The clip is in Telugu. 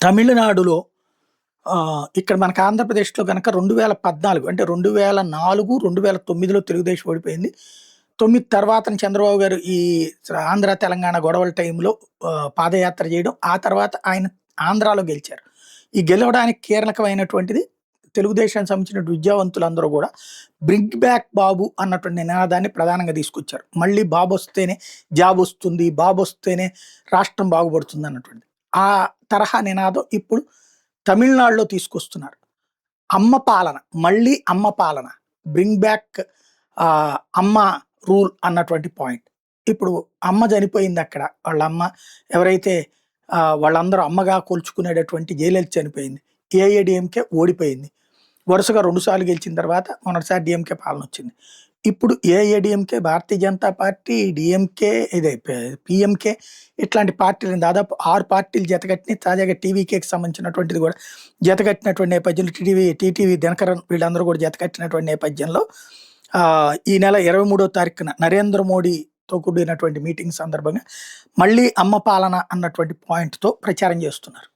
తమిళనాడులో ఇక్కడ మనకు ఆంధ్రప్రదేశ్‌లో గనక 2014 అంటే 2004, 2009లో తెలుగుదేశం ఓడిపోయింది. 9 తర్వాతన చంద్రబాబు గారు ఈ ఆంధ్ర, తెలంగాణ గొడవల టైంలో పాదయాత్ర చేయడం. ఆ తర్వాత ఆయన ఆంధ్రాలో గెలిచారు. ఈ గెలవడానికి కీలకమైనటువంటిది తెలుగుదేశానికి సంబంధించిన విద్యావంతులందరూ గూడా బ్రింగ్ బ్యాక్ బాబు అన్నటువంటి నినాదాన్ని ప్రధానంగా తీసుకొచ్చారు. మళ్ళీ బాబొస్తేనే జాబొస్తుంది, బాబొస్తేనే రాష్ట్రం బాగుపడుతుంది అన్నటువంటిది. ఆ తరహా నినాదం ఇప్పుడు తమిళనాడులో తీసుకొస్తున్నారు. అమ్మ పాలన, మళ్ళీ అమ్మ పాలన. బ్రింగ్ బ్యాక్ అమ్మ రూల్ అన్నటువంటి పాయింట్. ఇప్పుడు అమ్మ చనిపోయిందక్కడ. వాళ్ళమ్మ ఎవరైతే వాళ్ళందరూ అమ్మగా కొలుచుకునేటటువంటి జయలలిత చనిపోయింది. ఏఐఏడీఎంకే ఓడిపోయింది. వరుసగా 2 సార్లు గెలిచిన తర్వాత మొదటిసారి డీఎంకే పాలనొచ్చింది. ఇప్పుడు AIADMK, Bharatiya Janata party, DMK PMK ఇట్లాంటి పార్టీలను దాదాపు 6 పార్టీలు జతకట్టినాయి. తాజాగా టీవీకేకి సంబంధించినటువంటిది కూడా జతకట్టినటువంటి నేపథ్యంలో టీటీవీ దినకరన్ వీళ్ళందరూ కూడా జతకట్టినటువంటి నేపథ్యంలో ఈ నెల 23వ తారీఖున నరేంద్ర మోడీతో కూడినటువంటి మీటింగ్ సందర్భంగా మళ్ళీ అమ్మ పాలన అన్నటువంటి పాయింట్‌తో ప్రచారం చేస్తున్నారు.